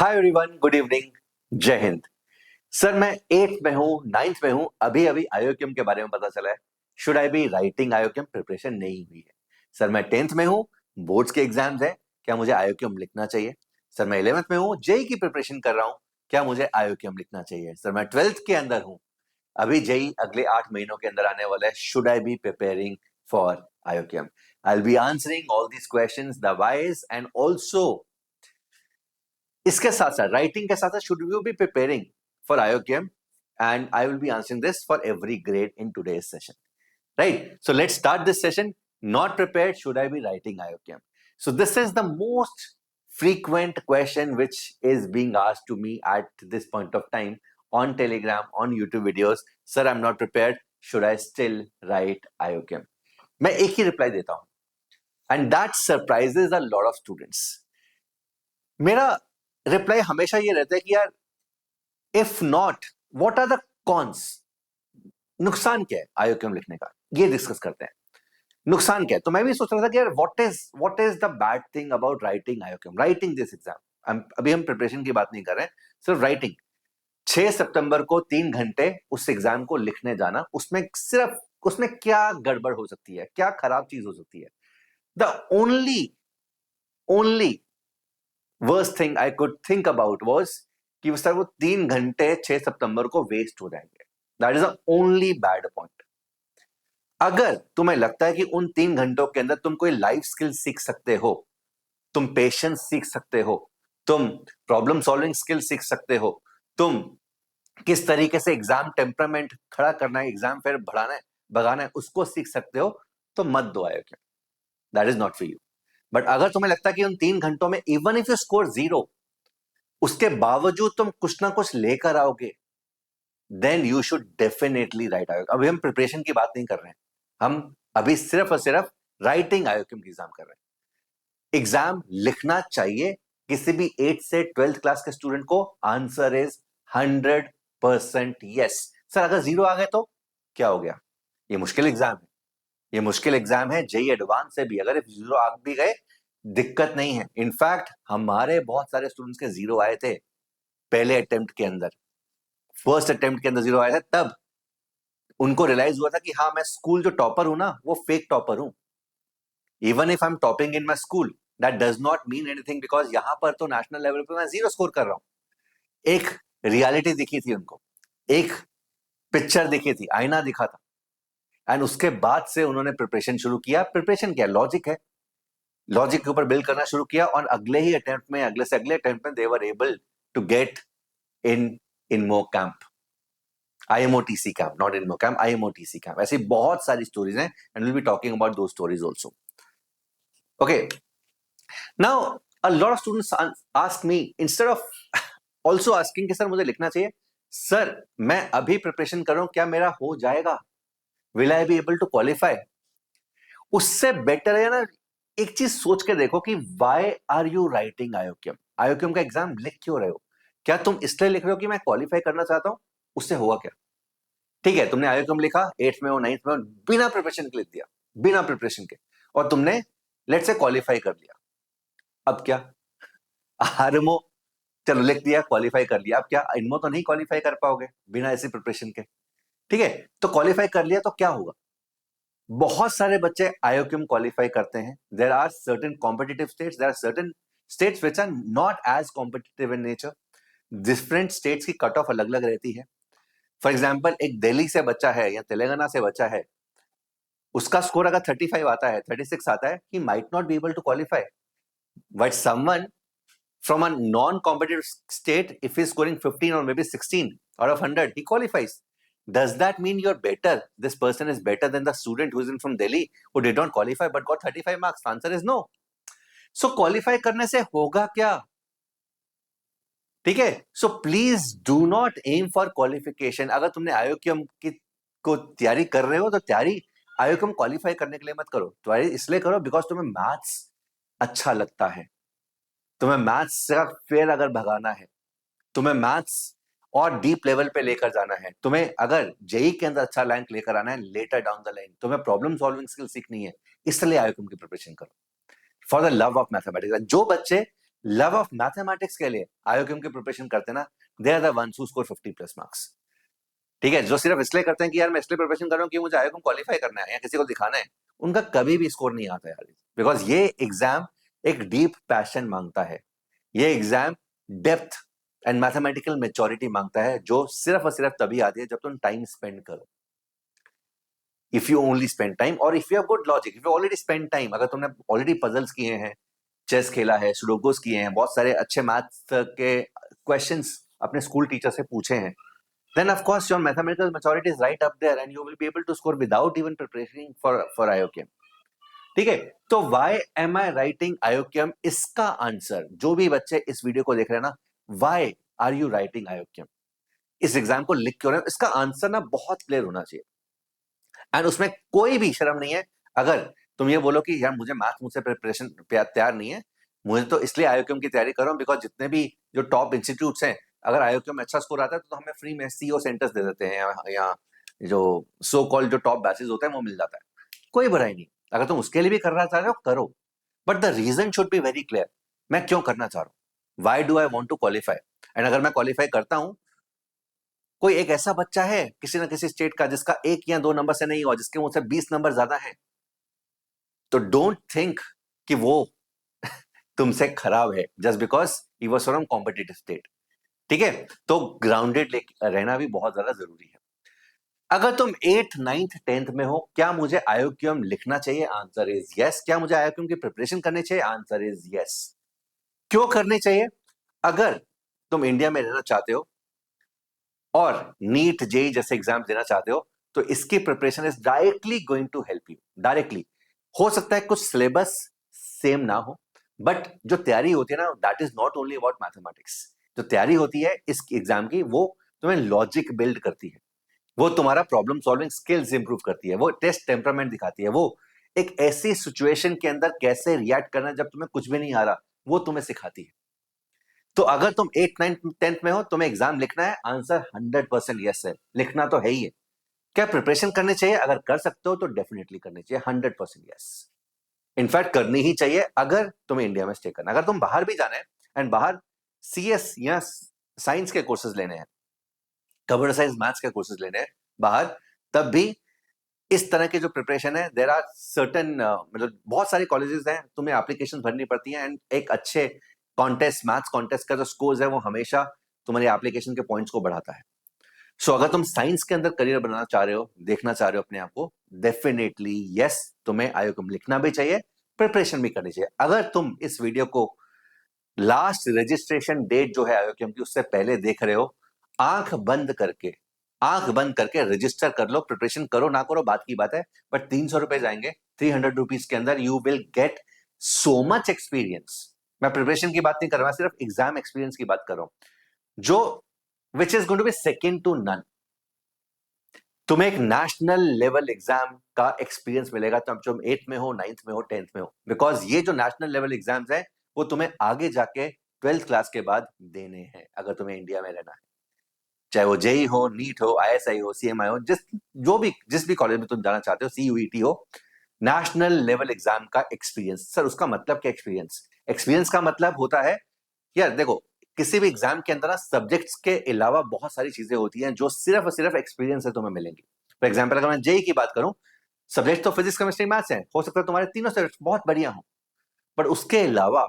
Hi everyone, good evening, जय Hind. Sir मैं 8th में हूँ, 9th में हूँ, अभी अभी आयोक्यम के बारे में पता चला है। Should I be writing IOQM? Preparation नहीं हुई है। सर मैं 10th में हूँ, बोर्ड्स के एग्जाम्स है, क्या मुझे आयोक्यम लिखना चाहिए? सर मैं 11th में हूँ, जेई की प्रिपरेशन कर रहा हूँ, क्या मुझे आयोक्यम लिखना चाहिए? सर मैं 12th के अंदर हूँ, अभी जेई अगले 8 महीनों के अंदर आने वाला है। Should I be preparing for IOQM? I will be answering all these questions, the whys and also इसके साथ साथ राइटिंग के साथ साथ should you be preparing for IOKM, and I will be answering this for every grade in today's session. Right? So let's start this session. Not prepared, should I be writing IOKM? So this is the most frequent question which is being asked to me at this point of time on Telegram, on YouTube videos. Sir, I'm not prepared. Should I still write IOKM? मैं एक ही reply देता हूं and that surprises a lot of students. मेरा reply हमेशा ये रहता है कि यार if not, what are the cons? नुकसान क्या है आयोक्यम लिखने का, ये डिस्कस करते हैं। नुकसान क्या है? तो मैं भी सोच रहा था कि यार what is the bad thing about writing IOQM, writing this exam. अभी हम प्रिपरेशन की बात नहीं कर रहे हैं, सिर्फ राइटिंग। 6 सितंबर को 3 घंटे उस एग्जाम को लिखने जाना, उसमें क्या गड़बड़ हो सकती है, क्या खराब चीज हो सकती है? The only worst thing I could think about was कि सर वो 3 घंटे 6 सितंबर को वेस्ट हो जाएंगे। That is the only bad point. अगर तुम्हें लगता है कि उन 3 घंटों के अंदर तुम कोई लाइफ स्किल सीख सकते हो, तुम पेशेंस सीख सकते हो, तुम प्रॉब्लम सॉल्विंग स्किल सीख सकते हो, तुम किस तरीके से एग्जाम टेम्परामेंट खड़ा करना है, एग्जाम फेयर बढ़ाना है, भगाना है, उसको सीख सकते हो, तो मत दो IOQM. That is not for you. But अगर तुम्हें लगता है कि उन 3 घंटों में इवन इफ यू स्कोर 0, उसके बावजूद तुम कुछ ना कुछ लेकर आओगे, then you should definitely write IOQM. अभी हम प्रिपरेशन की बात नहीं कर रहे हैं, हम अभी सिर्फ और सिर्फ राइटिंग आयोक्यम की एग्जाम कर रहे हैं। एग्जाम लिखना चाहिए किसी भी 8th से 12th क्लास के स्टूडेंट को। Answer is 100% yes. सर अगर 0 आ गए तो क्या हो गया? ये मुश्किल एग्जाम है, ये मुश्किल एग्जाम है। जेई एडवांस से भी अगर 0 आ भी गए, दिक्कत नहीं है। इनफैक्ट हमारे बहुत सारे स्टूडेंट्स के 0 आए थे पहले अटेम्प्ट के अंदर, फर्स्ट अटेम्प्ट के अंदर 0 आया था। तब उनको रियलाइज हुआ था कि हाँ, मैं स्कूल जो टॉपर हूं ना, वो फेक टॉपर हूं। Even if I am topping in my school, that does not mean anything, because यहां पर तो नेशनल लेवल पे मैं 0 स्कोर कर रहा हूं। एक रियलिटी दिखी थी उनको, एक पिक्चर दिखी थी, आईना दिखा था, एंड उसके बाद से उन्होंने प्रिपरेशन शुरू किया। प्रिपरेशन क्या, लॉजिक है, लॉजिक के ऊपर बिल्ड करना शुरू किया, और अगले ही अटेम्प्ट में, अगले से अगले अटेम्प्ट में they were able to get in MO camp, IMOTC camp, not in MO camp, IMOTC camp. ऐसी बहुत सारी स्टोरीज हैं and will be talking about those stories also. Okay, now a lot of students ask me, instead of also asking कि sir मुझे लिखना चाहिए, sir मैं अभी प्रिपरेशन कर रहा हूं, क्या मेरा हो जाएगा? Will I be able to qualify? उससे बेटर है ना, एक चीज सोच के देखो कि why are you writing IOQM? IOQM का एग्जाम लिख क्यों रहे हो? क्या तुम इसलिए लिख रहे हो कि मैं क्वालिफाई करना चाहता हूं? उससे होगा क्या? ठीक है, तुमने आयोक्यम लिखा, 8th में हो, 9th में हो, बिना प्रिपरेशन के लिख दिया, बिना प्रिपरेशन के, और तुमने लेट से क्वालिफाई कर लिया। अब क्या? आरमो चलो लिख दिया, क्वालिफाई कर लिया, अब क्या इनमो तो नहीं क्वालिफाई कर पाओगे बिना ऐसी प्रिपरेशन के? ठीक है, तो क्वालिफाई कर लिया तो क्या होगा? बहुत सारे बच्चे आयोक्यम क्वालिफाई करते हैं। There are certain competitive states, there are certain states which are not as competitive in nature. Different states की कट ऑफ अलग अलग रहती है। फॉर एग्जाम्पल, एक दिल्ली से बच्चा है या तेलंगाना से बच्चा है, उसका स्कोर अगर 35 आता है, 36 आता है, he might not be able to qualify. But someone from a non-competitive state, if he's scoring 15 or maybe 16 out of 100, he qualifies. Does that mean you're better? This person is better than the student who is in from Delhi who did not qualify but got 35 marks? The answer is no. So qualify करने से होगा क्या? ठीक है, so please do not aim for qualification. अगर तुमने आयोक्यम की को तैयारी कर रहे हो, तो तैयारी आयोक्यम क्वालिफाई करने के लिए मत करो, तैयारी इसलिए करो बिकॉज तुम्हें मैथ्स अच्छा लगता है, तुम्हें मैथ्स से फेयर अगर भगाना है, तुम्हें मैथ्स और डीप लेवल पे लेकर जाना है, तुम्हें अगर जेई के अंदर अच्छा रैंक लेकर आना है लेटर डाउन द लाइन, तुम्हें प्रॉब्लम सॉल्विंग स्किल सीखनी है, इसलिए आयोक्यम की प्रिपरेशन करो, for the love of mathematics. जो बच्चे लव ऑफ मैथमेटिक्स के लिए आईओक्यूएम की प्रिपरेशन करते ना, they are the ones who score 50+ marks. ठीक है, जो सिर्फ इसलिए करते हैं कि यार मैं इसलिए प्रिपरेशन कर रहा हूँ कि मुझे आईओक्यूएम क्वालिफाई करना है या किसी को दिखाना है, उनका कभी भी स्कोर नहीं आता यार, बिकॉज ये एग्जाम एक डीप पैशन मांगता है। ये exam depth and mathematical maturity मांगता है, जो सिर्फ और सिर्फ तभी आती है जब तुम टाइम स्पेंड करो। If you only spend time और if you have good logic, if you already spend time, अगर तुमने ऑलरेडी पजल्स किए हैं, चेस खेला है, सुडोकोस किए हैं, बहुत सारे अच्छे मैथ्स के क्वेश्चंस अपने स्कूल टीचर से पूछे हैं, then of course your mathematical maturity is right up there and you will be able to score without even preparing for IOCM। ठीक है, तो why am I writing IOCM, इसका answer जो भी बच्चे इस वीडियो को देख रहे हैं ना, why are you writing IOCM, इस एग्जाम को लिख क्यों रहे हो, इसका आंसर ना बहुत क्लियर होना चाहिए एंड उसमें कोई भी शर्म नहीं है। अगर तुम ये बोलो कि यार मुझे मैथ मुझसे प्रिपरेशन तैयार नहीं है, मुझे तो इसलिए आईओक्यूएम की तैयारी कर रहा हूं बिकॉज जितने भी जो टॉप इंस्टीट्यूट्स हैं, अगर आईओक्यूएम में अच्छा स्कोर आता है तो हमें फ्री में सीओ सेंटर्स दे देते हैं, या जो सो कॉल्ड जो टॉप बैचेस होते हैं वो मिल जाता है, कोई बुराई नहीं। अगर तुम उसके लिए भी करना चाह रहे हो करो, but the reason should be very clear, मैं क्यों करना चाह रहा हूं, why do I want to qualify. And अगर मैं क्वालिफाई करता हूं, कोई एक ऐसा बच्चा है किसी ना किसी स्टेट का जिसका 1 या 2 नंबर से नहीं हुआ, जिसके मुझसे 20 नंबर ज्यादा है, तो डोंट थिंक कि वो तुमसे खराब है just because he was from competitive state. ठीक है, तो ग्राउंडेड रहना भी बहुत ज्यादा जरूरी है। अगर तुम 8th 9th 10th में हो, क्या मुझे आईओक्यूएम लिखना चाहिए, आंसर इज यस। क्या मुझे आईओक्यूएम की प्रिपरेशन करनी चाहिए, आंसर इज यस। क्यों करनी चाहिए, अगर तुम इंडिया में रहना चाहते हो और नीट जेई जैसे एग्जाम देना चाहते हो, तो इसकी preparation is directly going to help you. Directly हो सकता है कुछ सिलेबस सेम ना हो, बट जो तैयारी होती है ना, that is not only about mathematics. जो तैयारी होती है इस एग्जाम की, वो तुम्हें लॉजिक बिल्ड करती है, वो तुम्हारा प्रॉब्लम सॉल्विंग स्किल्स इंप्रूव करती है, वो टेस्ट टेम्परामेंट दिखाती है, वो एक ऐसी सिचुएशन के अंदर कैसे रिएक्ट करना जब तुम्हें कुछ भी नहीं आ रहा, वो तुम्हें सिखाती है। तो अगर तुम 8th 9th 10th में हो, तुम्हें एग्जाम लिखना है, आंसर 100% यस है, लिखना तो है ही है। क्या प्रिपरेशन करनी चाहिए, अगर कर सकते हो तो डेफिनेटली करनी चाहिए, 100% यस। इनफैक्ट करनी ही चाहिए अगर तुम्हें इंडिया में स्टे करना। अगर तुम बाहर भी जाना है एंड बाहर सीएस या साइंस के कोर्सेज लेने हैं, कंप्यूटर साइंस मैथ्स के कोर्सेज लेने हैं बाहर, तब भी इस तरह के जो प्रिपरेशन है, देर आर सर्टन, मतलब बहुत सारे कॉलेजेस हैं, तुम्हें एप्लीकेशन भरनी पड़ती है एंड एक अच्छे कॉन्टेस्ट, मैथ्स कॉन्टेस्ट का जो स्कोर्स है वो हमेशा तुम्हारी एप्लीकेशन के पॉइंट्स को बढ़ाता है। सो अगर तुम साइंस के अंदर करियर बनाना चाह रहे हो, देखना चाह रहे हो अपने आप को, डेफिनेटली यस, तुम्हें आईओक्यूएम लिखना भी चाहिए, प्रिपरेशन भी करनी चाहिए। अगर तुम इस वीडियो को लास्ट रजिस्ट्रेशन डेट जो है आईओक्यूएम की, उससे पहले देख रहे हो, आंख बंद करके रजिस्टर कर लो, प्रिपरेशन करो ना करो बात की बात है, बट 300 रुपए जाएंगे, 300 रुपीज के अंदर you will get so much experience. मैं प्रिपरेशन की बात नहीं कर रहा, सिर्फ एग्जाम एक्सपीरियंस की बात कर रहा हूं, जो which is going to be second to none. तुम्हें एक नेशनल लेवल एग्जाम का एक्सपीरियंस मिलेगा, तो तुम 8th में हो, 9th में हो, 10th में हो, बिकॉज ये जो नेशनल लेवल एग्जाम्स है वो तुम्हें आगे जाके 12th क्लास के बाद देने हैं, अगर तुम्हें इंडिया में रहना है, चाहे वो जेई हो, नीट हो, आईएसआई हो, सीएमआई हो, जिस भी कॉलेज में तुम जाना चाहते हो, सीयूईटी हो, नेशनल लेवल एग्जाम का एक्सपीरियंस। सर उसका मतलब क्या एक्सपीरियंस, एक्सपीरियंस का मतलब होता है, यार देखो, किसी भी एग्जाम के अंदर ना सब्जेक्ट्स के अलावा बहुत सारी चीजें होती हैं जो सिर्फ और सिर्फ एक्सपीरियंस से तुम्हें मिलेंगी। फॉर एग्जाम्पल अगर मैं जेई की बात करूं, सब्जेक्ट तो फिजिक्स केमिस्ट्री मैथ्स है, हो सकता है तुम्हारे तीनों सब्जेक्ट बहुत बढ़िया हो, पर उसके अलावा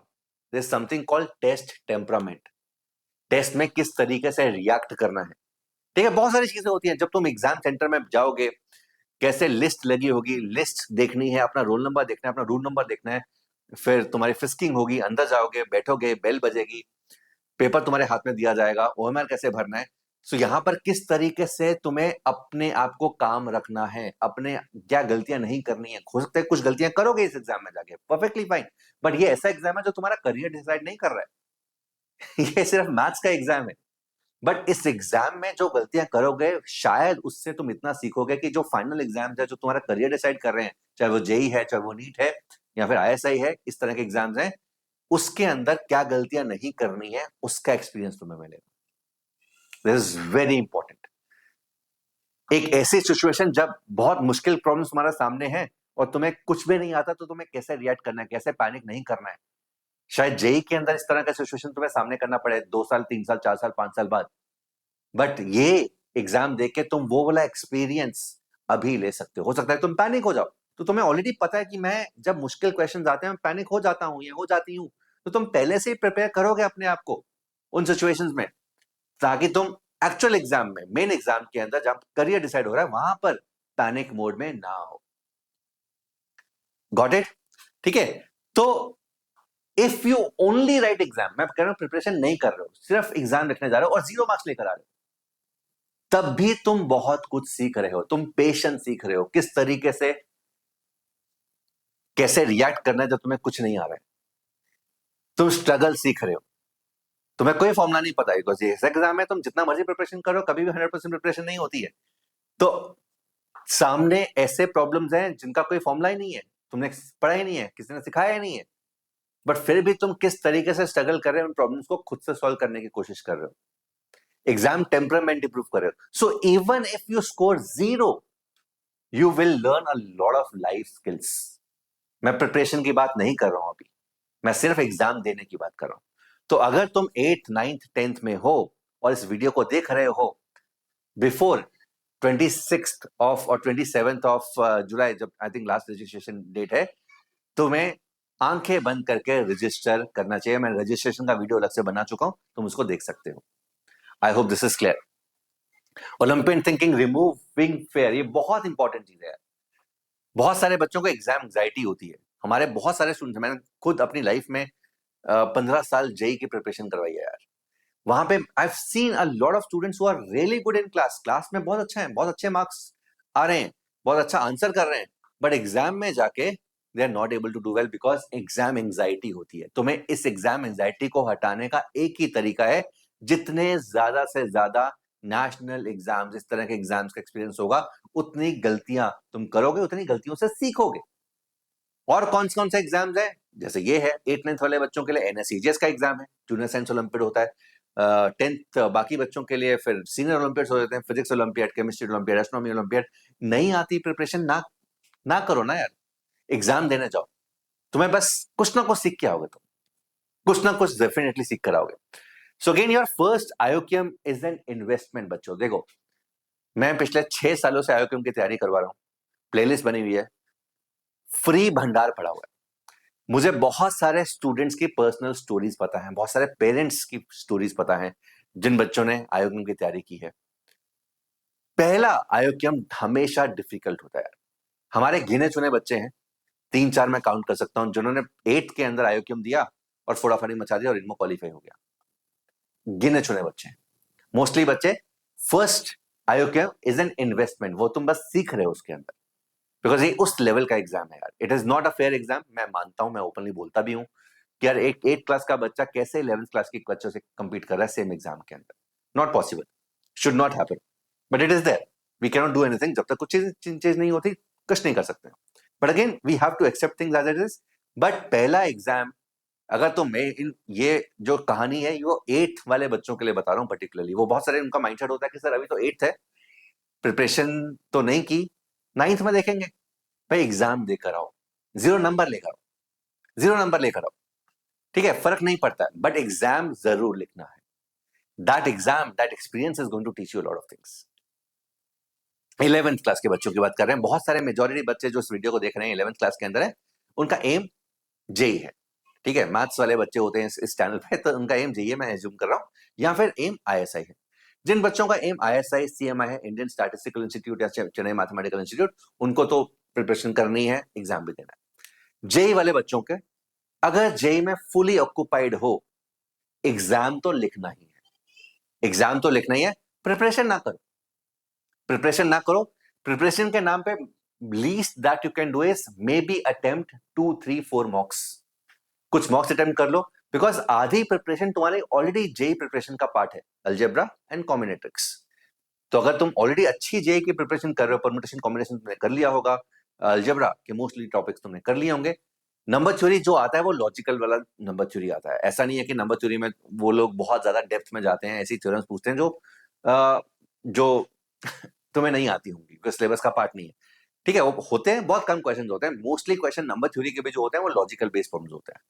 there is something called test temperament. Test में किस तरीके से रिएक्ट करना है, ठीक है, बहुत सारी चीजें होती हैं। जब तुम एग्जाम सेंटर में जाओगे, कैसे लिस्ट लगी होगी, लिस्ट देखनी है, अपना रोल नंबर देखना है, अपना रूल नंबर देखना है, फिर तुम्हारी फिस्किंग होगी, अंदर जाओगे, बैठोगे, बेल बजेगी, पेपर तुम्हारे हाथ में दिया जाएगा, ओएमआर कैसे भरना है। सो यहाँ पर किस तरीके से तुम्हें अपने आप को काम रखना है, अपने क्या गलतियां नहीं करनी है। हो सकता है कुछ गलतियां करोगे इस एग्जाम में जाके, परफेक्टली फाइन, बट ये ऐसा एग्जाम है जो तुम्हारा करियर डिसाइड नहीं कर रहा है ये सिर्फ मैथ्स का एग्जाम है, बट इस एग्जाम में जो गलतियां करोगे, शायद उससे तुम इतना सीखोगे कि जो फाइनल एग्जाम है, जो तुम्हारा करियर डिसाइड कर रहे हैं, चाहे वो जेई है, चाहे वो नीट है, या फिर आईएसआई है, इस तरह के एग्जाम्स हैं, उसके अंदर क्या गलतियां नहीं करनी है, उसका एक्सपीरियंस तुम्हें मिलेगा। This is very important. एक ऐसी सिचुएशन जब बहुत मुश्किल प्रॉब्लम तुम्हारे सामने है और तुम्हें कुछ भी नहीं आता, तो तुम्हें कैसे रिएक्ट करना है, कैसे पैनिक नहीं करना है, शायद जेई के अंदर इस तरह का सिचुएशन तुम्हें सामने करना पड़े 2 साल 3 साल 4 साल 5 साल बाद, बट ये एग्जाम देके तुम वो वाला एक्सपीरियंस अभी ले सकते हो सकता है तुम पैनिक हो जाओ, तो तुम्हें ऑलरेडी पता है कि मैं जब मुश्किल क्वेश्चंस आते हैं पैनिक हो जाता हूं या हो जाती हूं, तो तुम पहले से ही प्रिपेयर करोगे अपने आप को उन सिचुएशंस में, ताकि तुम एक्चुअल एग्जाम में, मेन एग्जाम के अंदर जब करियर डिसाइड हो रहा है वहां पर पैनिक मोड में ना हो। Got it? ठीक है। तो if you only right exam, मैं कह रहा हूं प्रिपरेशन नहीं कर रहे हो, सिर्फ एग्जाम लिखने जा रहे हो और 0 मार्क्स लेकर आ रहे हो, तब भी तुम बहुत कुछ सीख रहे हो। तुम पेशेंस सीख रहे हो, किस तरीके से कैसे रिएक्ट करना है जब तुम्हें कुछ नहीं आ रहा है। तुम स्ट्रगल सीख रहे हो, तुम्हें कोई फॉर्मुला नहीं पता है, बिकॉज ये एग्जाम है, तुम जितना मर्जी प्रिपरेशन करो कभी भी 100% प्रिपरेशन नहीं होती है। तो सामने ऐसे प्रॉब्लम्स हैं जिनका कोई फॉर्मुला ही नहीं है, तुमने पढ़ा ही नहीं है, किसी ने सिखाया ही नहीं है, बट फिर भी तुम किस तरीके से स्ट्रगल कर रहे हो, उन प्रॉब्लम्स को खुद से सॉल्व करने की कोशिश कर रहे हो, एग्जाम टेम्परामेंट इंप्रूव कर रहे हो। So even if you score 0, you will learn a lot of life skills. मैं प्रिपरेशन की बात नहीं कर रहा हूं अभी, मैं सिर्फ एग्जाम देने की बात कर रहा हूं। तो अगर तुम 8th 9th 10th में हो और इस वीडियो को देख रहे हो बिफोर 26th ऑफ और 27th ऑफ जुलाई, जब I think last registration date है, तुम्हें आंखें बंद करके रजिस्टर करना चाहिए। मैं रजिस्ट्रेशन का वीडियो अलग से बना चुका हूं, तुम उसको देख सकते हो। I hope this is clear. Olympian thinking, removing fair, ये बहुत इंपॉर्टेंट चीज है। बहुत सारे बच्चों को एग्जाम एंग्जाइटी होती है, हमारे बहुत सारे स्टूडेंट्स, मैंने खुद अपनी लाइफ में 15 साल जेई की प्रिपरेशन करवाई है यार। वहां पे I have seen a lot of students who are really good in class, class में बहुत अच्छा है, बहुत अच्छे मार्क्स आ रहे हैं, बहुत अच्छा आंसर कर रहे हैं, बट एग्जाम में जाके they are not able to do well because exam anxiety होती है। तुम्हें इस एग्जाम एंग्जाइटी को हटाने का एक ही तरीका है, जितने ज्यादा से ज्यादा नेशनल एग्जाम्स, इस तरह के एग्जाम्स का एक्सपीरियंस होगा, उतनी गलतियां तुम करोगे, उतनी गलतियों से सीखोगे। और कौन से एग्जाम्स हैं? जैसे ये है 8th 9th वाले बच्चों के लिए एनएसईजीएस का एग्जाम है, जूनियर साइंस ओलंपियाड होता है। 10th बाकी बच्चों के लिए फिर सीनियर ओलंपियाड्स हो जाते हैं, physics olympiad, chemistry olympiad, astronomy olympiad. नहीं आती प्रिपरेशन ना ना करो ना यार, एग्जाम देने जाओ, तुम्हें बस कुछ ना कुछ सीख के आओगे, तुम कुछ ना कुछ डेफिनेटली सीख कर आओगे। So again your first IOQM is an investment. बच्चों देखो, मैं पिछले 6 सालों से आयोक्यम की तैयारी करवा रहा हूँ, प्लेलिस्ट बनी हुई है, फ्री भंडार पड़ा हुआ है। मुझे बहुत सारे स्टूडेंट्स की पर्सनल स्टोरीज पता है, बहुत सारे पेरेंट्स की स्टोरीज पता है जिन बच्चों ने आयोग्यम की तैयारी की है। पहला आयोग्यम हमेशा डिफिकल्ट होता है। हमारे गिने चुने बच्चे हैं, 3-4 मैं काउंट कर सकता हूं, जिन्होंने 8th के अंदर आयोग्यम दिया और फोड़ाफड़ी मचा दिया और इनमें क्वालिफाई हो गया। गिने चुने बच्चे हैं, मोस्टली बच्चे फर्स्ट आयोग्यम इज एन इन्वेस्टमेंट, वो तुम बस सीख रहे हो उसके अंदर, बिकॉज ये उस लेवल का एग्जाम है यार। It is not a fair exam, मैं मानता हूं, मैं ओपनली बोलता भी हूं कि यार एक 8th क्लास का बच्चा कैसे 11th क्लास के बच्चों से compete कर रहा है सेम एग्जाम के अंदर। Not possible, should not happen, but it is there, we can not do anything. जब तक कुछ चीज नहीं होती कुछ नहीं कर सकते, but again we have to accept things as it is. But पहला एग्जाम, अगर तो मैं ये जो कहानी है वो 8th वाले बच्चों के लिए बता रहा हूँ पर्टिकुलरली, वो बहुत सारे उनका माइंडसेट होता है कि सर अभी तो 8th है, प्रिपरेशन तो नहीं की, 9th में देखेंगे। भाई एग्जाम देकर आओ, 0 नंबर लेकर आओ, 0 नंबर लेकर आओ, ठीक है, फर्क नहीं पड़ता है, बट एग्जाम जरूर लिखना है। That exam, that experience is going to teach you lot of things. 11th class के बच्चों की बात कर रहे हैं, बहुत सारे मेजोरिटी बच्चे जो इस वीडियो को देख रहे हैं 11th क्लास के अंदर है, उनका एम जेई है, ठीक है, मैथ्स वाले बच्चे होते हैं इस चैनल पे, तो उनका एम जेई है, मैं एज्यूम कर रहा हूं, या फिर एम आईएसआई है। जिन बच्चों का एम आईएसआई सीएमआई है, इंडियन स्टैटिस्टिकल इंस्टीट्यूट या चेन्नई मैथमेटिकल इंस्टीट्यूट, उनको तो प्रिपरेशन करनी है, एग्जाम भी देना है। जेई वाले बच्चों के, अगर जेई में फुली ऑक्युपाइड हो, एग्जाम तो लिखना ही है, एग्जाम तो लिखना ही है, प्रिपरेशन ना करो, प्रिपरेशन ना करो। प्रिपरेशन के नाम पे least that you can do is may be attempt 2-3-4 मॉक्स, कुछ मॉक्स अटेम्प्ट कर लो, बिकॉज आधी प्रिपरेशन तुम्हारे ऑलरेडी जेई प्रिपरेशन का पार्ट है, अलजेब्रा एंड कॉम्बिनेट्रिक्स। तो अगर तुम ऑलरेडी अच्छी जेई की प्रिपरेशन कर रहे हो, परम्यूटेशन कॉम्बिनेशन तुमने कर लिया होगा, अलजेब्रा के मोस्टली टॉपिक्स तुमने कर लिए होंगे, नंबर थ्योरी जो आता है वो लॉजिकल वाला नंबर थ्योरी आता है। ऐसा नहीं है कि नंबर थ्योरी में वो लोग बहुत ज्यादा डेप्थ में जाते हैं, ऐसी थ्योरम्स पूछते हैं जो तुम्हें नहीं आती होंगी, क्योंकि सिलेबस का पार्ट नहीं है, ठीक है। वो होते हैं, बहुत कम क्वेश्चन होते हैं, मोस्टली क्वेश्चन नंबर थ्योरी के भी जो होते हैं वो लॉजिकल बेस्ड प्रॉब्लम्स होते हैं,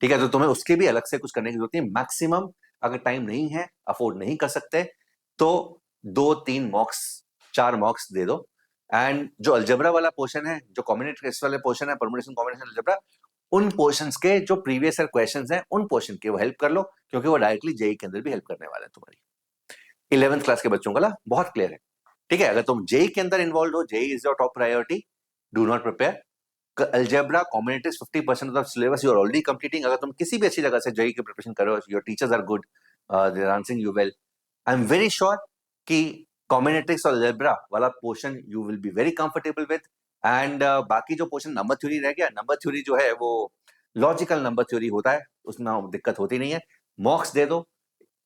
ठीक है, तो तुम्हें उसके भी अलग से कुछ करने की जरूरत नहीं। मैक्सिमम अगर टाइम नहीं है, अफोर्ड नहीं कर सकते, तो 2-3 मॉक्स, 4 मॉक्स दे दो। एंड जो अलजेब्रा वाला पोर्शन है, जो कॉम्बिनेटरिक्स वाले पोर्शन है, परमुटेशन कॉम्बिनेशन अलजेब्रा, उन पोर्शंस के जो प्रीवियस ईयर क्वेश्चंस हैं, उन पोर्शन के वो हेल्प कर लो, क्योंकि वो डायरेक्टली जेई के अंदर भी हेल्प करने वाले हैं तुम्हारी। 11th क्लास के बच्चों का ला बहुत क्लियर है। ठीक है, अगर तुम जेई के अंदर इन्वॉल्व हो, JEE is your top priority, do not prepare. Algebra combinatorics 50% of syllabus you are already completing. अगर तुम किसी भी अच्छी जगह से जेई की प्रिपरेशन करो, your teachers are good, they are answering you well, I am very sure कि कॉम्बिनेटिव्स और अलजेब्रा वाला portion you will be very comfortable with. And बाकी जो पोर्शन नंबर थ्योरी रह गया, नंबर थ्योरी जो है वो लॉजिकल नंबर थ्योरी होता है, उसमें दिक्कत होती नहीं है। मॉक्स दे दो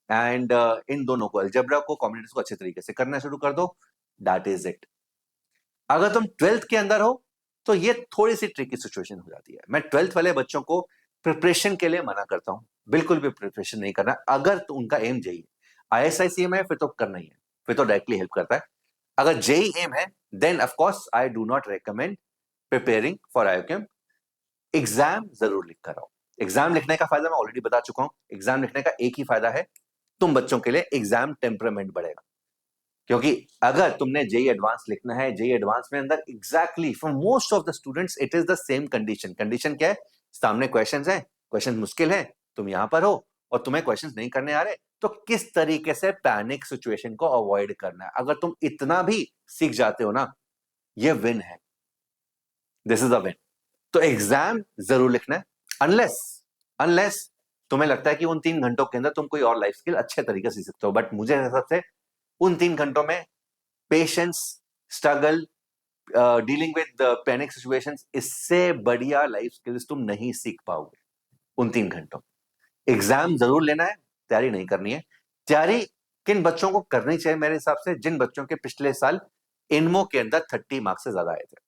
एंड इन दोनों को, अलजेब्रा को, कॉम्बिनेटिव्स को अच्छे तरीके से करना शुरू कर दो। That is it. अगर तुम 12th के अंदर हो तो ये थोड़ी सी ट्रिकी सिचुएशन हो जाती है। मैं 12th वाले बच्चों को प्रिपरेशन के लिए मना करता हूं, बिल्कुल भी प्रिपरेशन नहीं करना। अगर तो उनका एम जेई, ISICM है, फिर तो करना ही है, फिर तो डायरेक्टली हेल्प करता है। अगर जेई एम है, then of course I do not recommend preparing for IIM। Exam जरूर लिख कर आओ। एग्जाम लिखने का फायदा मैं ऑलरेडी बता चुका हूं। एग्जाम लिखने का एक ही फायदा है, तुम बच्चों के लिए एग्जाम टेम्परामेंट बढ़ेगा। क्योंकि अगर तुमने जेई एडवांस लिखना है, जेई एडवांस में अंदर exactly for most of the students it is the same condition. Condition क्या है? सामने क्वेश्चंस हैं, क्वेश्चन मुश्किल है, तुम यहां पर हो और तुम्हें क्वेश्चंस नहीं करने आ रहे, तो किस तरीके से पैनिक सिचुएशन को अवॉइड करना है। अगर तुम इतना भी सीख जाते हो ना, ये विन है, दिस इज अ विन। तो एग्जाम जरूर लिखना है, अनलेस अनलेस तुम्हें लगता है कि उन 3 घंटों के अंदर तुम कोई और लाइफ स्किल अच्छे तरीके से सीख सकते हो। बट मुझे हिसाब से उन 3 घंटों में patience, struggle, dealing with panic situations, इससे बढ़िया लाइफ स्किल्स तुम नहीं सीख पाओगे उन 3 घंटों। एग्जाम जरूर लेना है, तैयारी नहीं करनी है। तैयारी किन बच्चों को करनी चाहिए मेरे हिसाब से? जिन बच्चों के पिछले साल इनमो के अंदर 30 मार्क्स से ज्यादा आए थे।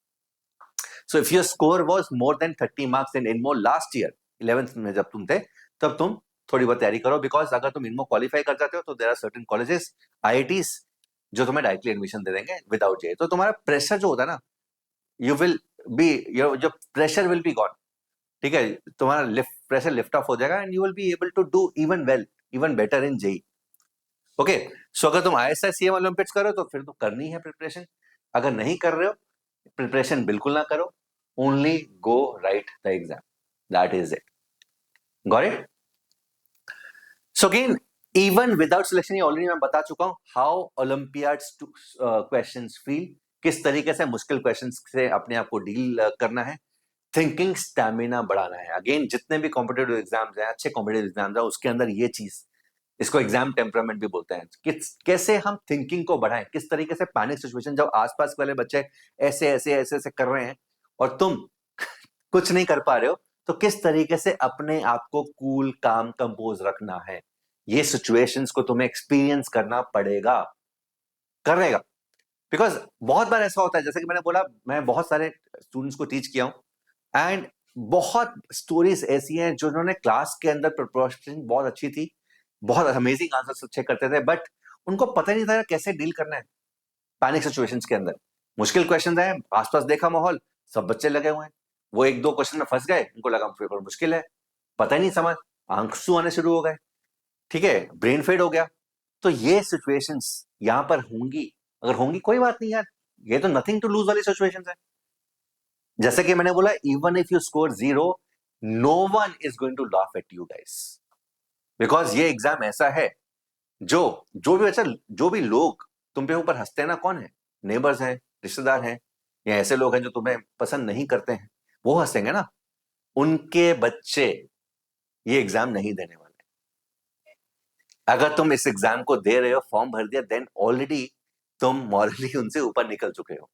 So if your score was more than 30 marks in INMO last year 11th में जब तुम थे, तब तुम थोड़ी बहुत तैयारी करो। बिकॉज अगर तुम इनमो क्वालिफाई कर जाते हो तो there are certain colleges, IITs जो तुम्हें डायरेक्टली एडमिशन दे देंगे विदाउट जेई। तो तुम्हारा प्रेशर जो होता है ना, यू विल बी, जो प्रेशर विल बी गॉन। ठीक है, तुम्हारा प्रेशर लिफ्ट ऑफ हो जाएगा and you will be able to do even well, even better in JEE. Okay, so अगर तुम ISICM ओलंपियाड्स कर रहे हो तो फिर तो करनी है प्रिपरेशन। अगर नहीं कर रहे हो, प्रिपरेशन बिल्कुल ना करो, only go right the exam, that is it. Got it? So again, even without selection, ये ऑलरेडी मैं बता चुका हूं हाउ ओलंपियाड्स क्वेश्चंस फील, किस तरीके से मुश्किल क्वेश्चंस से अपने आप को डील करना है। थिंकिंग स्टैमिना बढ़ाना है। अगेन, जितने भी कॉम्पिटेटिव एग्जाम्स हैं, अच्छे कॉम्पिटेटिव एग्जाम्स हैं, उसके अंदर ये चीज, इसको एग्जाम टेम्परामेंट भी बोलते हैं, कैसे हम थिंकिंग को बढ़ाएं, किस तरीके से पैनिक सिचुएशन, जब आसपास वाले बच्चे ऐसे ऐसे ऐसे ऐसे कर रहे हैं और तुम कुछ नहीं कर पा रहे हो, तो किस तरीके से अपने आप को कूल, काम, कंपोज रखना है। ये सिचुएशंस को तुम्हें एक्सपीरियंस करना पड़ेगा, करेगा। बिकॉज बहुत बार ऐसा होता है, जैसे कि मैंने बोला, मैं बहुत सारे स्टूडेंट्स को टीच किया हूं एंड बहुत स्टोरीज ऐसी हैं जो उन्होंने क्लास के अंदर प्रिपरेशन बहुत अच्छी थी, बहुत अमेजिंग आंसर्स अच्छे करते थे, बट उनको पता ही नहीं था कैसे डील करना है पैनिक सिचुएशंस के अंदर। मुश्किल क्वेश्चन है, आसपास देखा माहौल, सब बच्चे लगे हुए हैं, वो 1-2 क्वेश्चन में फंस गए, उनको लगा पेपर मुश्किल है, पता ही नहीं समझ, आंसू आने शुरू हो गए, ठीक है, ब्रेन फेड हो गया। तो ये सिचुएशंस यहां पर होंगी, अगर होंगी कोई बात नहीं यार, ये तो नथिंग टू लूज वाली सिचुएशंस है। जैसे कि मैंने बोला, even if you score 0, no one is going to laugh at you guys, because ये एग्जाम ऐसा है, जो जो भी अच्छा, जो भी लोग तुम पे ऊपर हंसते हैं ना, कौन है? नेबर्स हैं, रिश्तेदार हैं, या ऐसे लोग हैं जो तुम्हें पसंद नहीं करते हैं, वो हंसेंगे ना। उनके बच्चे ये एग्जाम नहीं देने वाले। अगर तुम इस एग्जाम को दे रहे हो, फॉर्म भर दिया, देन ऑलरेडी तुम मॉरली उनसे ऊपर निकल चुके हो।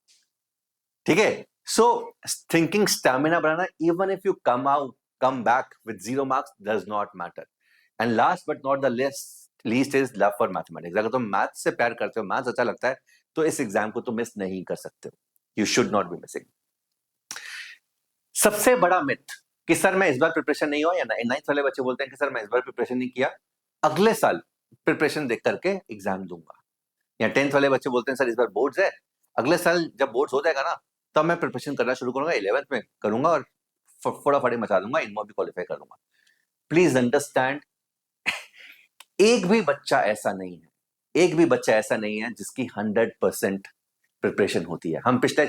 ठीक है, सो थिंकिंग स्टैमिना बढ़ाना, even if you come back with 0 marks, does not matter. And last but not the least is love for mathematics. अगर तुम मैथ से प्यार करते हो, मैथ अच्छा लगता है, तो इस एग्जाम को तुम मिस नहीं कर सकते हो, you should not be missing. सबसे बड़ा मिथ कि सर मैं इस बार प्रिपरेशन नहीं हुआ, या 9th वाले बच्चे बोलते हैं कि सर मैं इस बार प्रिपरेशन नहीं किया, अगले साल प्रिपरेशन देख करके एग्जाम दूंगा। या 10th वाले बच्चे बोलते हैं सर इस बार बोर्ड्स है, अगले साल जब बोर्ड्स हो जाएगा ना, तब मैं प्रिपरेशन करना शुरू करूंगा, 11th में करूंगा और फटाफट मचा दूंगा, इनमो भी क्वालिफाई कर दूंगा। प्लीज अंडरस्टैंड, एक भी बच्चा ऐसा नहीं है, एक भी बच्चा ऐसा नहीं है जिसकी 100% प्रिपरेशन होती है। हम पिछले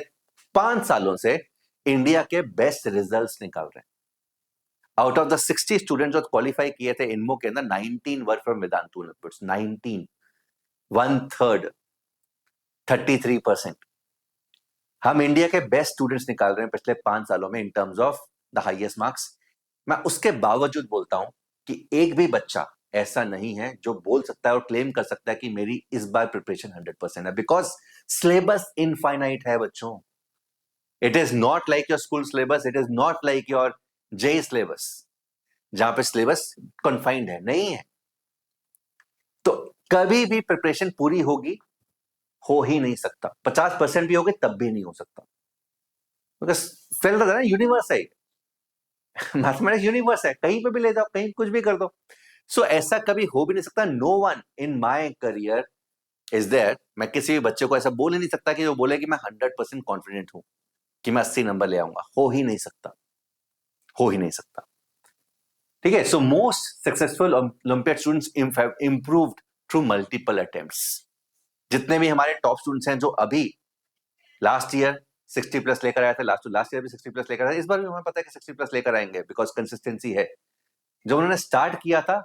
5 सालों से इंडिया के बेस्ट रिजल्ट्स निकाल रहे हैं। आउट ऑफ द 60 स्टूडेंट जो क्वालिफाई किए थे इनमो के अंदर, 19 वर फ्रॉम वेदांतु इनपुट्स, 19, 1/3, 33%। हम इंडिया के बेस्ट स्टूडेंट्स निकाल रहे हैं पिछले 5 सालों में in terms of the highest marks. मैं उसके बावजूद बोलता हूं कि एक भी बच्चा ऐसा नहीं है जो बोल सकता है और क्लेम कर सकता है कि मेरी इस बार प्रिपरेशन 100% है, बिकॉज सिलेबस इनफाइनाइट है बच्चों। It is not like your school syllabus, it is not like your JEE syllabus जहां पे सिलेबस कन्फाइंड है, नहीं है। तो कभी भी प्रिपरेशन पूरी होगी हो ही नहीं सकता, 50% भी होगी तब भी नहीं हो सकता, बिकॉज फेल ना यूनिवर्स है, मैथमेटिक्स यूनिवर्स है, कहीं पे भी ले जाओ, कहीं कुछ भी कर दो। सो ऐसा कभी हो भी नहीं सकता। No one in my career is there, मैं किसी भी बच्चे को ऐसा बोल ही नहीं सकता कि वो बोले कि मैं 100% कॉन्फिडेंट हूं कि मैं 80 नंबर ले आऊंगा, हो ही नहीं सकता, हो ही नहीं सकता। ठीक है, so most successful olympiad students improved through multiple attempts. जितने भी हमारे टॉप स्टूडेंट्स हैं जो अभी लास्ट ईयर 60+ लेकर आए थे, लास्ट ईयर भी 60+ लेकर आए, इस बार भी हमें पता है कि 60+ लेकर आएंगे, बिकॉज कंसिस्टेंसी है। जो उन्होंने स्टार्ट किया था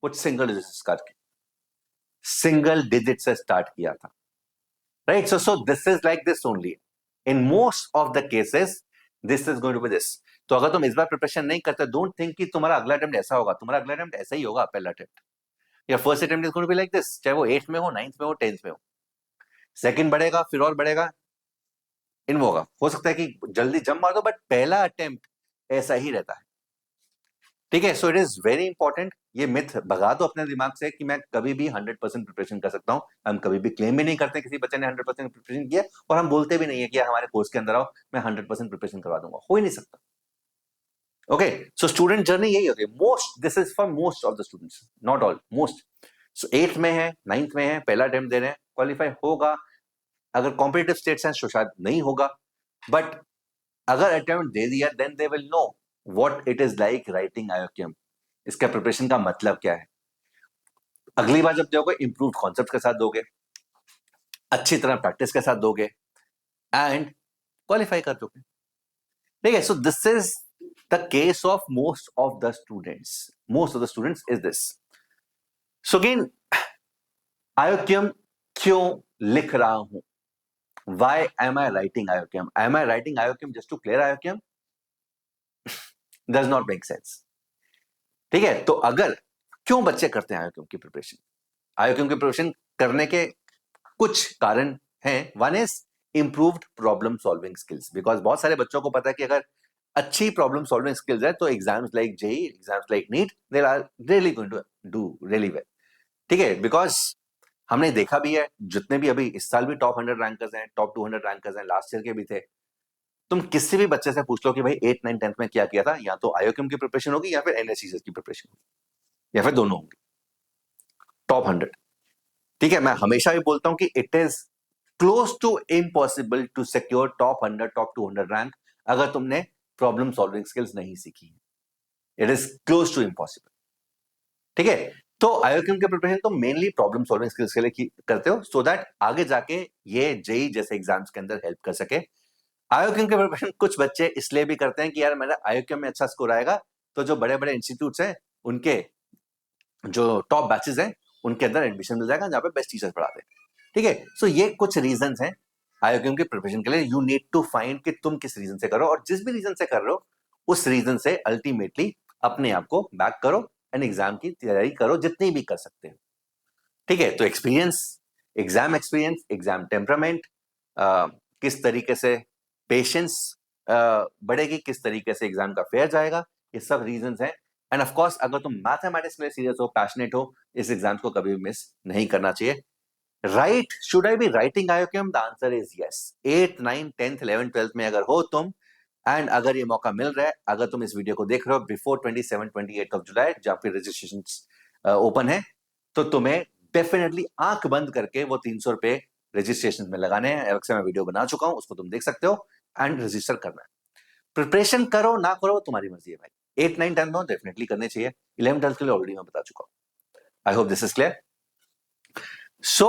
कुछ सिंगल डिजिट्स करके, सिंगल डिजिट से स्टार्ट किया था, right? So this is like this only in most of the cases, this is going to be this. तो अगर तुम इस बार प्रिपरेशन नहीं करते, डोंट थिंक कि तुम्हारा अगला अटेम्प्ट ऐसा होगा, तुम्हारा अगला अटेम्प्ट ऐसा ही होगा, पहला अटेम्प्ट या first attempt is going to be like this, चाहे वो 8th में हो, 9th में हो, 10th में हो। सेकंड बढ़ेगा, फिर और बढ़ेगा, इन होगा, हो सकता है कि जल्दी जंप मार दो, बट पहला अटेम्प्ट ऐसा ही रहता है। ठीक है, so it is very important, ये मिथ भगा दो अपने दिमाग से कि मैं कभी भी 100% प्रिपरेशन कर सकता हूं। हम कभी भी क्लेम भी नहीं करते किसी बच्चे ने 100% प्रिपरेशन किया, और हम बोलते भी नहीं है कि हमारे कोर्स के अंदर आओ मैं 100% प्रिपरेशन करवा दूंगा, हो ही नहीं सकता। ओके, सो स्टूडेंट जर्नी यही होती है, most, this is for most of the students, not all, most. So 8th में है, 9th में है, पहला अटेम्प्ट दे रहे हैं, क्वालिफाई होगा। अगर कॉम्पिटेटिव स्टेट्स हैं तो शायद नहीं होगा, बट अगर अटेम्प्ट दे दिया then they will know what it is like writing IOQM, इसका प्रिपरेशन का मतलब क्या है। अगली बार जब दोगे इंप्रूव कॉन्सेप्ट के साथ दोगे, अच्छी तरह प्रैक्टिस के साथ दोगे, एंड क्वालिफाई कर दोगे। ठीक है, so this is the case of most of the students, most of the students is this. So again, IOQM क्यों लिख रहा हूं, why am I writing IOQM? Am I writing IOQM just to clear IOQM? Does not make sense. ठीक है, तो अगर क्यों बच्चे करते हैं IOQM की प्रिपरेशन, IOQM की प्रिपरेशन करने के कुछ कारण हैं। One is improved problem solving skills, because बहुत सारे बच्चों को पता है कि अगर अच्छी प्रॉब्लम सॉल्विंग स्किल्स है तो exams like JEE, exams like NEET, they are really going to do really well. ठीक है, बिकॉज हमने देखा भी है, जितने भी अभी इस साल भी टॉप 100 रैंकर्स हैं, टॉप 200 रैंकर्स हैं, लास्ट ईयर के भी थे। तुम किसी भी बच्चे से पूछ लो कि भाई 8th 9th 10th में क्या किया था, या तो आईओक्यूएम की प्रिपरेशन होगी या फिर एनएससीएस की प्रिपरेशन होगी, या फिर दोनों होंगी, टॉप 100। ठीक है, मैं हमेशा भी बोलता हूं कि it is close to impossible to secure top 100 top 200 rank अगर तुमने प्रॉब्लम सॉल्विंग स्किल्स नहीं सीखी है, it is close to impossible. ठीक है, तो आईओक्यूएम के प्रिपरेशन तो मेनली प्रॉब्लम सॉल्विंग स्किल्स के लिए करते हो, सो दैट आगे जाके ये जेई जैसे एग्जाम्स के अंदर हेल्प कर सके। आईओक्यूएम के प्रिपरेशन कुछ बच्चे इसलिए भी करते हैं कि यार मेरा आईओक्यूएम में अच्छा स्कोर आएगा तो जो बड़े बड़े इंस्टीट्यूट्स हैं उनके जो टॉप बैचेस हैं उनके अंदर एडमिशन मिल जाएगा जहां पे बेस्ट टीचर्स पढ़ाते हैं। ठीक है, सो ये कुछ रीजंस हैं आईओक्यूएम के प्रिपरेशन के लिए। यू नीड टू फाइंड कि तुम किस रीजन से करो, और जिस भी रीजन से कर रहे हो उस रीजन से अल्टीमेटली अपने आप को बैक करो एंड एग्जाम की तैयारी करो जितनी भी कर सकते हो। ठीक है, तो एक्सपीरियंस, एग्जाम टेम्परामेंट, किस तरीके से पेशेंस बढ़ेगी, किस तरीके से एग्जाम का फेयर जाएगा, ये सब रीजंस हैं। एंड ऑफ कोर्स अगर तुम मैथमेटिक्स में सीरियस हो, पैशनेट हो, इस एग्जाम को कभी भी मिस नहीं करना चाहिए। Right, should I be writing IOQM? The answer is yes. 8th 9th 10th 11th 12th में अगर हो तुम, एंड अगर ये मौका मिल रहा है, अगर तुम इस वीडियो को देख रहे हो बिफोर 27-28 ऑफ जुलाई जहां पे रजिस्ट्रेशन ओपन है, तो तुम्हें डेफिनेटली आंख बंद करके वो 300 रुपए रजिस्ट्रेशन में लगाने हैं। अलग से मैं वीडियो बना चुका हूं, उसको तुम देख सकते हो, एंड रजिस्टर करना है। प्रिपरेशन करो ना करो तुम्हारी मर्जी है भाई, 8 9 10 में डेफिनेटली करने चाहिए, 11 12 के लिए ऑलरेडी मैं बता चुका हूं। I hope this is clear. So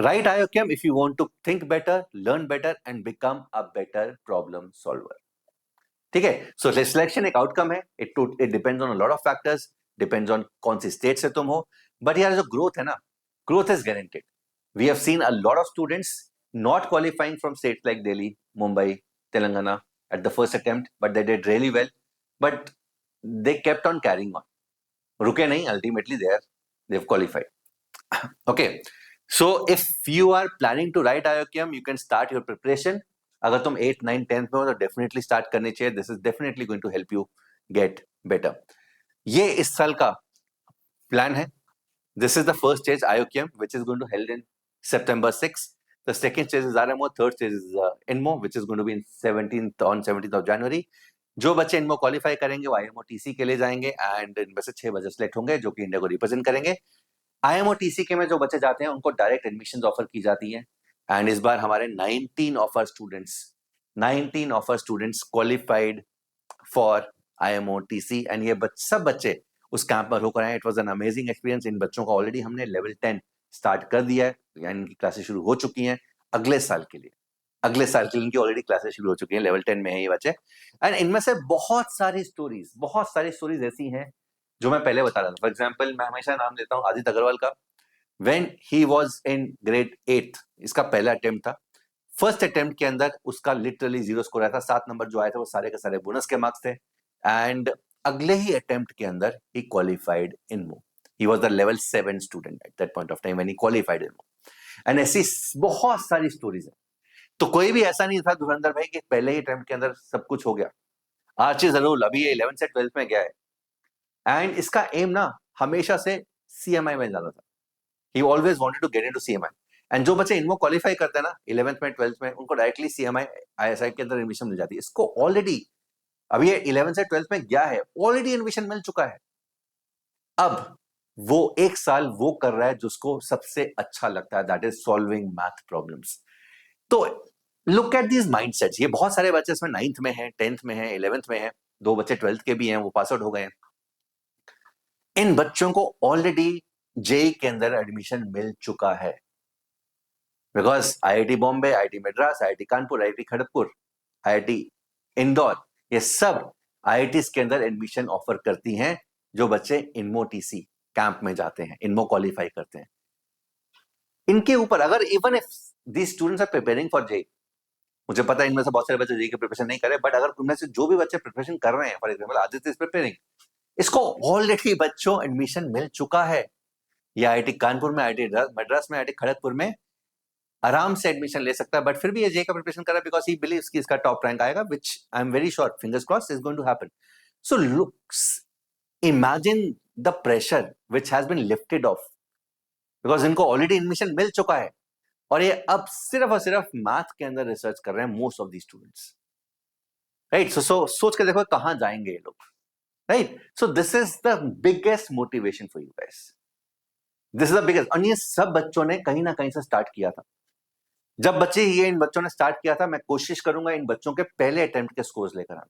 write IOCM if you want to think better, learn better and become a better problem solver. ठीक है, सो सिलेक्शन एक आउटकम है, it depends on a lot of factors, depends on कौन सी state से तुम हो, but यार जो ग्रोथ है ना, growth is guaranteed. We have seen a lot of students not qualifying from states like Delhi, Mumbai, Telangana at the first attempt, but they did really well, but they kept on carrying on, रुके नहीं, ultimately they have qualified. Okay, so if you are planning to write IOCM, you can start your preparation. अगर तुम 8 9 10th में हो तो definitely start करनी चाहिए, this is definitely going to help you get better. ये इस साल का प्लान है। This is the first stage IOCM which is going to held in September 6. The second stage is RMO, third stage is INMO which is going to be in 17th of January. जो बच्चे इनमो qualify करेंगे वो IMO TC के लिए जाएंगे and इनमें से 6 बच्चे सिलेक्ट होंगे जो कि इंडिया को रिप्रेजेंट करेंगे। IMO TC के में जो बच्चे जाते हैं उनको डायरेक्ट एडमिशन ऑफर की जाती है एंड इस बार हमारे 19 of our students qualified for IMO TC and ये सब बच्चे उस कैंप पर होकर आए। It was an amazing experience. इन बच्चों का ऑलरेडी हमने लेवल 10 स्टार्ट कर दिया है, यानी इनकी क्लासेस शुरू हो चुकी हैं अगले साल के लिए इनकी ऑलरेडी क्लासेस शुरू हो चुकी हैं, लेवल 10 में है ये बच्चे। एंड इनमें से बहुत सारी स्टोरीज ऐसी हैं जो मैं पहले बता रहा था। फॉर एग्जाम्पल मैं हमेशा नाम लेता हूँ आदित्य अग्रवाल का। When he was in grade 8, इसका पहला अटेम्प्ट था। फर्स्ट अटेम्प्ट के अंदर उसका लिटरली 0 स्कोर आया था, 7 नंबर जो आए थे वो सारे के सारे बोनस के मार्क्स थे एंड अगले ही अटेम्प्ट के अंदर ही qualified INMO। He was the level 7 student at that point of time when he qualified INMO। And ऐसी बहुत सारी स्टोरीज है। तो कोई भी ऐसा नहीं था धुरंधर भाई कि पहले ही अटेम्प्ट के अंदर सब कुछ हो गया। आर्ची जरूर अभी ये 11 से 12 में गया है एंड इसका एम ना हमेशा से CMI में ज्यादा था। He always wanted to get into CMI and जो बच्चे इनमो क्वालिफाई करते हैं ना 11th में 12th में उनको डायरेक्टली CMI ISI के अंदर एडमिशन मिल जाती है। इसको ऑलरेडी अभी ये 11th से 12th में गया है, ऑलरेडी एडमिशन मिल चुका है। अब वो एक साल वो कर रहा है जिसको सबसे अच्छा लगता है, that is solving math problems. तो लुक एट दीज माइंडसेट्स। ये बहुत सारे बच्चे इसमें 9th में है, 10th में है, 11th में है, 2 बच्चे 12th के भी हैं, वो पास आउट हो गए हैं। इन बच्चों को ऑलरेडी जेई के अंदर एडमिशन मिल चुका है because IIT Bombay, IIT Madras, IIT Kanpur, IIT Kharagpur, IIT Indore, ये सब IITs के अंदर एडमिशन ऑफर करती हैं जो बच्चे INMO TC कैंप में जाते हैं, INMO क्वालिफाई करते हैं। इनके ऊपर अगर even if these students are preparing for JEE, मुझे पता है इनमें से बहुत सारे बच्चे जेई की प्रिपरेशन नहीं कर रहे, बट अगर उनमें से जो भी बच्चे प्रिपरेशन कर रहे हैं, for example Aditya is preparing, इसको ऑलरेडी बच्चों एडमिशन मिल चुका है। या IIT कानपुर में, IIT मद्रास में, IIT खड़गपुर में आराम से एडमिशन ले सकता है, बट फिर भी ये जे का प्रिपरेशन कर रहा है बिकॉज ही बिलीव्स कि इसका टॉप रैंक आएगा, which I am very sure, fingers crossed, is going to happen. So looks, imagine the pressure which has been lifted off because इनको ऑलरेडी एडमिशन मिल चुका है और ये अब सिर्फ और सिर्फ मैथ के अंदर रिसर्च कर रहे हैं most of the students, right. So सोच के देखो कहां जाएंगे ये लोग, right. So this is the biggest motivation for you guys, this is the biggest. और ये सब बच्चों ने कहीं ना कहीं से स्टार्ट किया था। जब बच्चे ये इन बच्चों ने स्टार्ट किया था, मैं कोशिश करूंगा इन बच्चों के पहले अटेम्प्ट के स्कोर्स लेकर आना।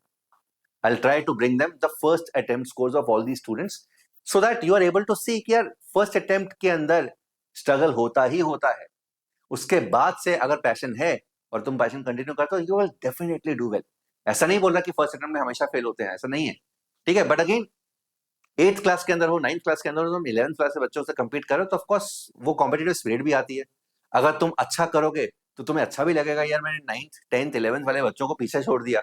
I'll try to bring them the first attempt scores of all these students so that you are able to see कि यार फर्स्ट अटेम्प्ट के अंदर स्ट्रगल होता ही होता है, उसके बाद से अगर पैशन है और तुम पैशन कंटिन्यू करते हो you will definitely do well. ऐसा नहीं बोल रहा कि फर्स्ट अटेम्प्ट में हमेशा फेल होते हैं, ऐसा नहीं है, ठीक है। बट अगेन 8th क्लास के अंदर हो, 9th क्लास के अंदर हो, तुम 11th क्लास के बच्चों से compete करो तो ऑफकोर्स वो कॉम्पिटिटिव स्पिरिट भी आती है। अगर तुम अच्छा करोगे तो तुम्हें अच्छा भी लगेगा, यार मैंने 9th 10th 11th वाले बच्चों को पीछे छोड़ दिया,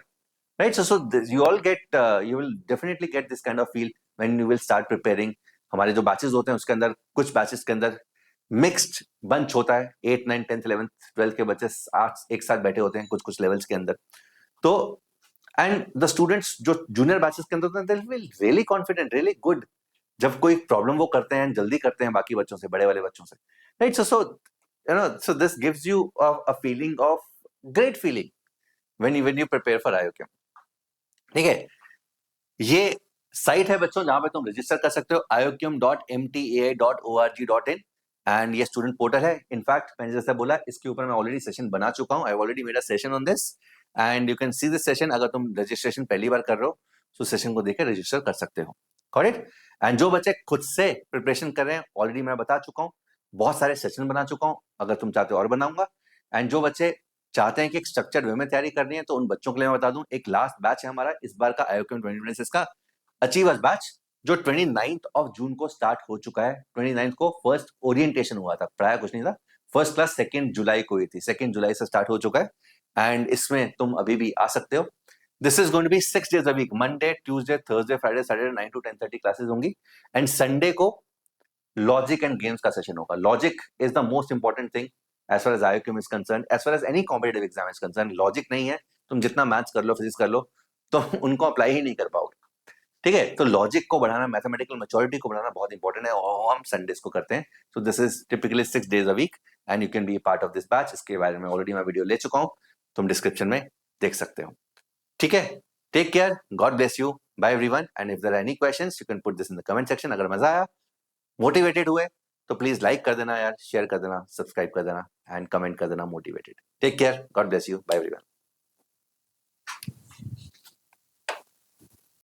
right? So you all get you will definitely get this kind of feel when you will start preparing। हमारे जो बैचेस होते हैं उसके अंदर कुछ बैचेस के अंदर मिक्स्ड बंच होता है, 8 9 10th 11th 12th के बच्चे एक साथ बैठे होते हैं कुछ लेवल्स के अंदर। तो एंड द स्टूडेंट्स जो जूनियर बैचेस के अंदर होते हैं they will really confident, really good. जब कोई प्रॉब्लम वो करते हैं जल्दी करते हैं बाकी बच्चों से, बड़े वाले बच्चों से, right. So you know, so this gives you a feeling of great feeling when you prepare for IOCM, ठीक है। ये साइट है बच्चों जहां पे तुम रजिस्टर कर सकते हो, iocm.mtai.org.in एंड ये स्टूडेंट पोर्टल है। इनफैक्ट मैंने जैसे बोला इसके ऊपर मैं ऑलरेडी सेशन बना चुका हूं, I already made a session on this and you can see this session. अगर तुम रजिस्ट्रेशन पहली बार कर रहे हो तो सेशन को देकर रजिस्टर कर सकते हो। करेक्ट। एंड जो बच्चे खुद से प्रिपरेशन कर रहे हैं, ऑलरेडी मैं बता चुका हूँ, बहुत सारे सेशन बना चुका हूँ, अगर तुम चाहते हो और बनाऊंगा। एंड जो बच्चे चाहते हैं कि एक स्ट्रक्चर्ड वे में तैयारी करनी है, तो उन बच्चों के लिए मैं बता दूं, एक लास्ट बैच है हमारा इस बार का IOKM 2026 का अचीवर्स बैच, जो 29 ऑफ जून को स्टार्ट हो चुका है। 29 को फर्स्ट ओरिएंटेशन हुआ था, पढ़ाया कुछ नहीं था। फर्स्ट क्लास 2 जुलाई को हुई थी, 2 जुलाई से स्टार्ट हो चुका है। एंड इसमें तुम अभी भी आ सकते हो। This is going to be 6 days a week, Monday, Tuesday, Thursday, Friday, Saturday 9 to 10:30 classes होंगी। एंड संडे को लॉजिक एंड गेम्स का सेशन होगा। Logic is the most important thing as far as IOKM is concerned, as far as any competitive exam is concerned. Logic नहीं है, तुम जितना maths कर लो, physics कर लो, तो उनको अप्लाई ही नहीं कर पाओगे। ठीक है, तो लॉजिक को बढ़ाना, मैथमेटिकल मैच्योरिटी को बढ़ाना बहुत इंपॉर्टेंट है, और हम संडेज को करते हैं। सो this is typically 6 days a week and you can be part of this batch. इसके बारे में ऑलरेडी मैं वीडियो ले चुका हूं, तुम डिस्क्रिप्शन में देख सकते हो। ठीक है, take care, God bless you, bye everyone. And if there are any questions you can put this in the comment section. अगर मजा आया, मोटिवेटेड हुए, तो प्लीज लाइक कर देना यार, शेयर कर देना, सब्सक्राइब कर देना एंड कमेंट कर देना motivated. Take care, God bless you, bye everyone.